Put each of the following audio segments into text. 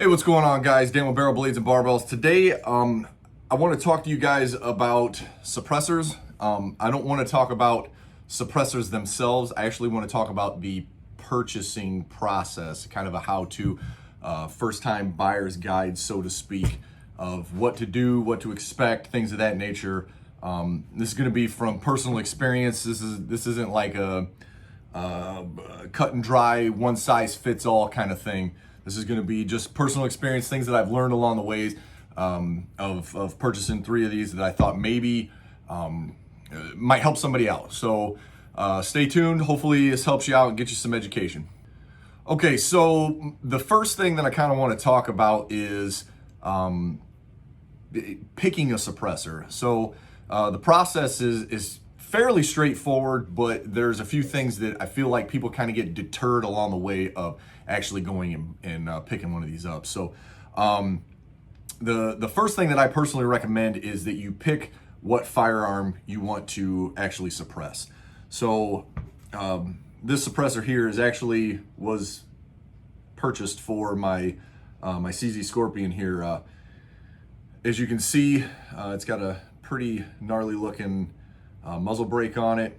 Hey, what's going on, guys? Dan with Barrel Blades and Barbells. Today, I want to talk to you guys about suppressors. I don't want to talk about suppressors themselves. I actually want to talk about the purchasing process, kind of a how-to, first-time buyer's guide, so to speak, of what to do, what to expect, things of that nature. This is going to be from personal experience. This isn't like a cut and dry, one-size-fits-all kind of thing. This is going to be just personal experience, things that I've learned along the ways of purchasing 3 of these that I thought maybe might help somebody out. So stay tuned. Hopefully this helps you out and get you some education. Okay, so the first thing that I kind of want to talk about is picking a suppressor. So the process is fairly straightforward, but there's a few things that I feel like people kind of get deterred along the way of actually going and picking one of these up. So the first thing that I personally recommend is that you pick what firearm you want to actually suppress. So this suppressor here was purchased for my my CZ Scorpion here. As you can see, it's got a pretty gnarly looking muzzle brake on it,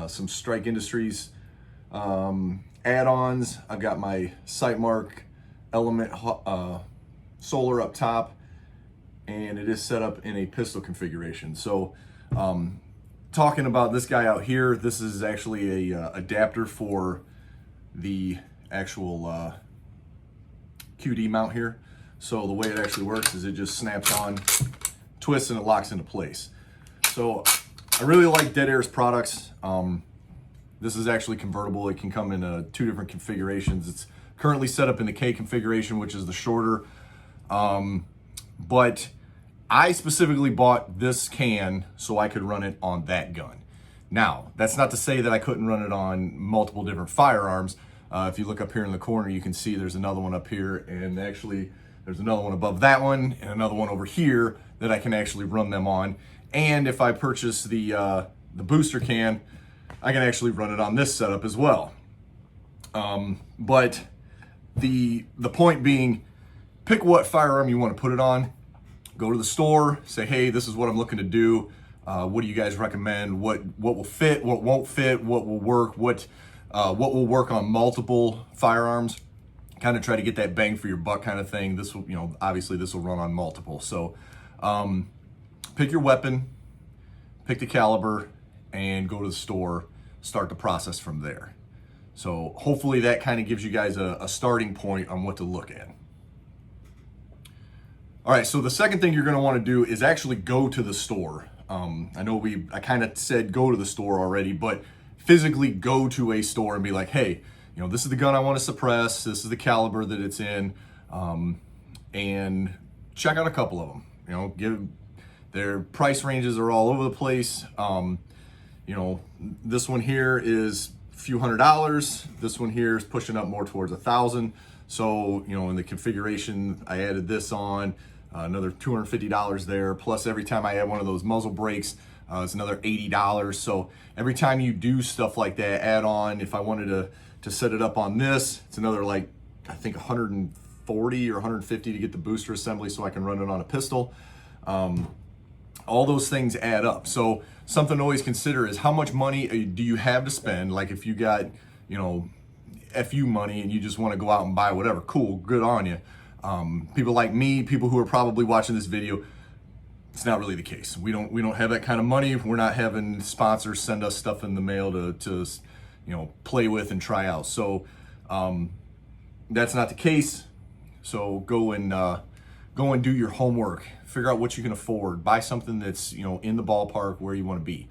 some Strike Industries add-ons. I've got my Sightmark Element Solar up top, and it is set up in a pistol configuration. So talking about this guy out here, this is actually a adapter for the actual QD mount here. So the way it actually works is it just snaps on, twists, and it locks into place. So I really like Dead Air's products. This is actually convertible. It can come in 2 different configurations. It's currently set up in the K configuration, which is the shorter. But I specifically bought this can so I could run it on that gun. Now, that's not to say that I couldn't run it on multiple different firearms. If you look up here in the corner, you can see there's another one up here, and actually there's another one above that one, and another one over here that I can actually run them on. And if I purchase the booster can, I can actually run it on this setup as well. But the point being, pick what firearm you want to put it on. Go to the store, say, hey, this is what I'm looking to do. What do you guys recommend? What will fit? What won't fit? What will work? What will work on multiple firearms? Kind of try to get that bang for your buck kind of thing. This will, obviously this will run on multiple. So pick your weapon, pick the caliber, and go to the store, start the process from there. So hopefully that kind of gives you guys a starting point on what to look at. All right, so the second thing you're gonna wanna do is actually go to the store. I know I kind of said go to the store already, but physically go to a store and be like, hey, this is the gun I wanna suppress, this is the caliber that it's in, and check out a couple of them. Their price ranges are all over the place. This one here is a few $100s. This one here is pushing up more towards 1,000. So, in the configuration, I added this on, another $250 there. Plus every time I add one of those muzzle brakes, it's another $80. So every time you do stuff like that, add on, if I wanted to set it up on this, it's another I think 140 or 150 to get the booster assembly so I can run it on a pistol. All those things add up. So something to always consider is how much money do you have to spend? Like if you got, FU money and you just want to go out and buy whatever, cool, good on you. People like me, people who are probably watching this video, it's not really the case. We don't have that kind of money. We're not having sponsors send us stuff in the mail to play with and try out. So that's not the case. So go and do your homework. Figure out what you can afford. Buy something that's in the ballpark where you want to be.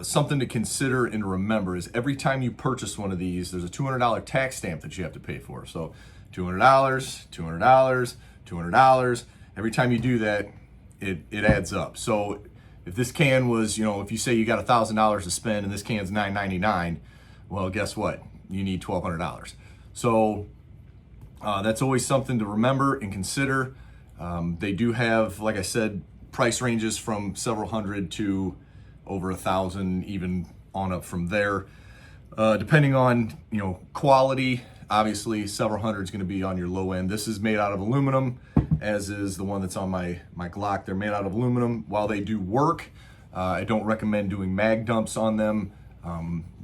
Something to consider and remember is every time you purchase one of these, there's a $200 tax stamp that you have to pay for. So $200, $200, $200. Every time you do that, it adds up. So if this can was, if you say you got $1,000 to spend and this can's $9.99, well, guess what? You need $1,200. So that's always something to remember and consider. They do have, like I said, price ranges from several hundred to over 1,000, even on up from there. Depending on quality, obviously several hundred is going to be on your low end. This is made out of aluminum, as is the one that's on my Glock. They're made out of aluminum. While they do work, I don't recommend doing mag dumps on them.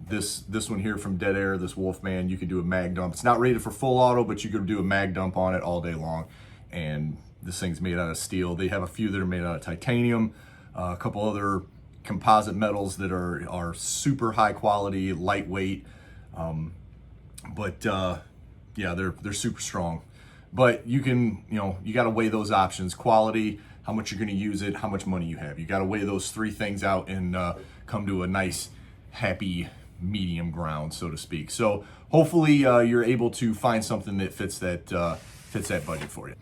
This one here from Dead Air, this Wolfman, you could do a mag dump. It's not rated for full auto, but you could do a mag dump on it all day long. And this thing's made out of steel. They have a few that are made out of titanium, a couple other composite metals that are super high quality, lightweight. Yeah, they're super strong. But you can, you got to weigh those options: quality, how much you're going to use it, how much money you have. You got to weigh those three things out and come to a nice, happy medium ground, so to speak. So hopefully you're able to find something that fits that budget for you.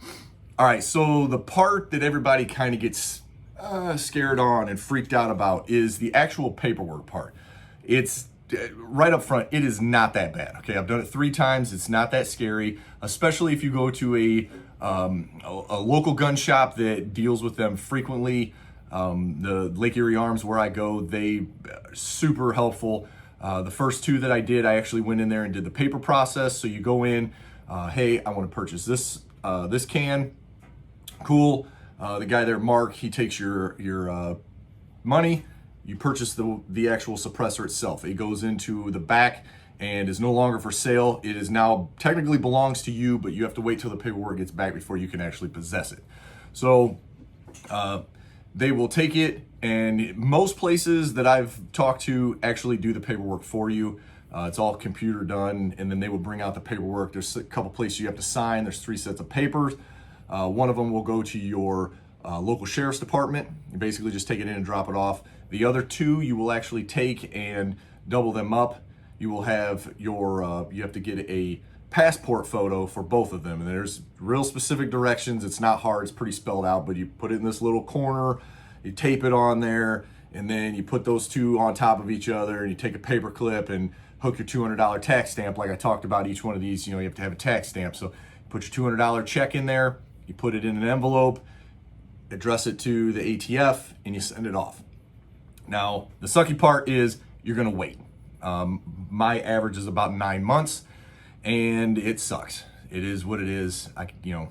All right, so the part that everybody kind of gets scared on and freaked out about is the actual paperwork part. It's right up front, it is not that bad. Okay, I've done it 3 times. It's not that scary, especially if you go to a local gun shop that deals with them frequently. The Lake Erie Arms, where I go, they super helpful. The first 2 that I did, I actually went in there and did the paper process. So you go in, hey, I want to purchase this can. Cool. The guy there, Mark, he takes your money. You purchase the actual suppressor itself. It goes into the back and is no longer for sale. It is now technically belongs to you, but you have to wait till the paperwork gets back before you can actually possess it. So they will take it, and most places that I've talked to actually do the paperwork for you. It's all computer done, and then they will bring out the paperwork. There's a couple places you have to sign. There's 3 sets of papers. One of them will go to your local sheriff's department. You basically just take it in and drop it off. The other 2 you will actually take and double them up. You will have your, you have to get a passport photo for both of them. And there's real specific directions. It's not hard, it's pretty spelled out, but you put it in this little corner, you tape it on there, and then you put those 2 on top of each other, and you take a paper clip and hook your $200 tax stamp. Like I talked about, each one of these, you have to have a tax stamp. So you put your $200 check in there, you put it in an envelope, address it to the ATF, and you send it off. Now, the sucky part is you're gonna wait. My average is about 9 months, and it sucks. It is what it is.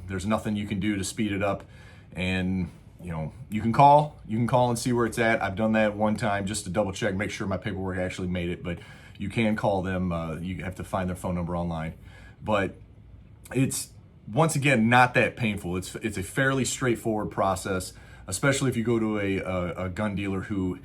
There's nothing you can do to speed it up, and you can call and see where it's at. I've done that one time just to double check, make sure my paperwork actually made it, but you can call them. You have to find their phone number online, but it's, once again, not that painful. It's a fairly straightforward process, especially if you go to a gun dealer who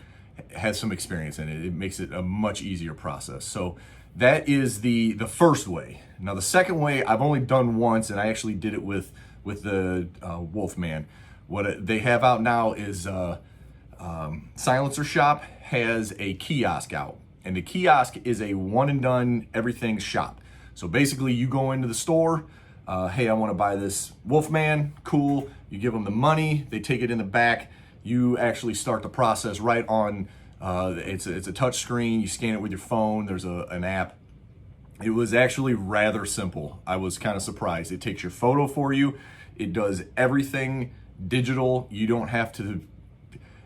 has some experience in it. It makes it a much easier process. So that is the first way. Now the second way I've only done once, and I actually did it with the Wolfman. What they have out now is Silencer Shop has a kiosk out, and the kiosk is a one and done everything shop. So basically you go into the store, hey, I want to buy this Wolfman, cool. You give them the money, they take it in the back. You actually start the process right on, it's a touch screen. You scan it with your phone. There's an app. It was actually rather simple. I was kind of surprised. It takes your photo for you. It does everything digital. You don't have to,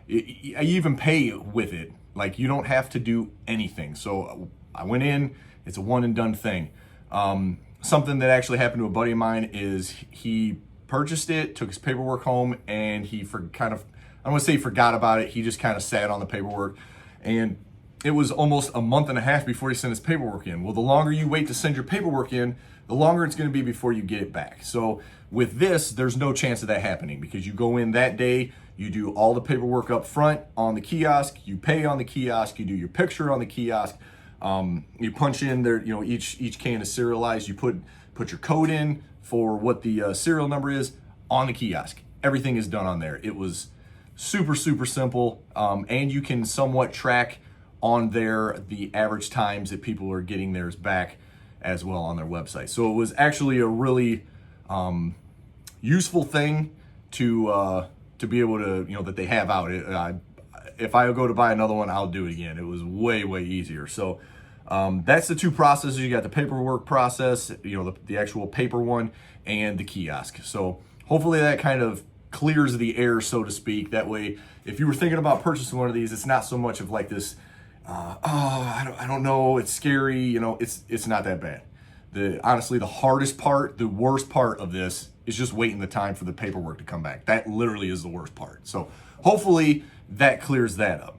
I even pay with it. Like, you don't have to do anything. So I went in, it's a one and done thing. Something that actually happened to a buddy of mine is he purchased it, took his paperwork home, and he I don't want to say he forgot about it. He just kind of sat on the paperwork, and it was almost a month and a half before he sent his paperwork in. Well, the longer you wait to send your paperwork in, the longer it's going to be before you get it back. So with this, there's no chance of that happening, because you go in that day, you do all the paperwork up front on the kiosk, you pay on the kiosk, you do your picture on the kiosk, you punch in there, each can is serialized, you put your code in for what the serial number is on the kiosk. Everything is done on there. It was super, super simple, and you can somewhat track on there the average times that people are getting theirs back as well on their website. So it was actually a really useful thing to be able to, that they have out. If I go to buy another one, I'll do it again. It was way, way easier. So that's the 2 processes. You got the paperwork process, the actual paper one, and the kiosk. So hopefully that kind of clears the air, so to speak. That way, if you were thinking about purchasing one of these, it's not so much of like this, I don't know, it's scary, it's not that bad. Honestly, the hardest part, the worst part of this is just waiting the time for the paperwork to come back. That literally is the worst part. So hopefully that clears that up.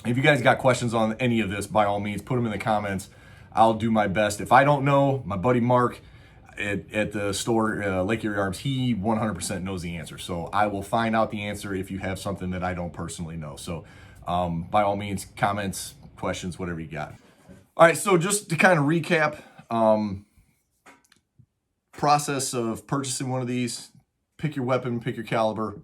If you guys got questions on any of this, by all means, put them in the comments. I'll do my best. If I don't know, my buddy Mark at the store, Lake Erie Arms, he 100% knows the answer. So I will find out the answer if you have something that I don't personally know. So by all means, comments, questions, whatever you got. All right, so just to kind of recap, process of purchasing one of these: pick your weapon, pick your caliber,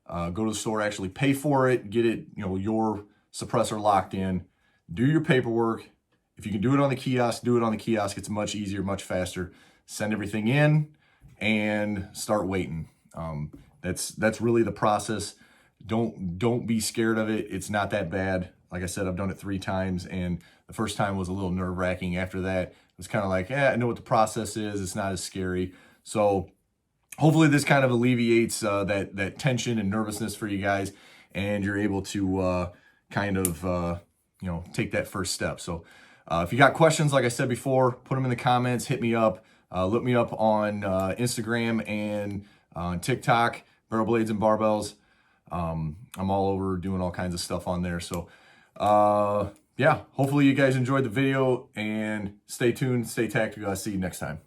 go to the store, actually pay for it, get it, your suppressor locked in, do your paperwork. If you can do it on the kiosk, do it on the kiosk. It's much easier, much faster. Send everything in and start waiting. That's really the process. Don't be scared of it. It's not that bad. Like I said, I've done it 3 times, and the first time was a little nerve-wracking. After that, it was kind of like, I know what the process is. It's not as scary. So hopefully this kind of alleviates that tension and nervousness for you guys, and you're able to take that first step. So if you got questions, like I said before, put them in the comments, hit me up. Look me up on Instagram and on TikTok, Barrel Blades and Barbells. I'm all over doing all kinds of stuff on there. So yeah, hopefully you guys enjoyed the video, and stay tuned, stay tactical. I'll see you next time.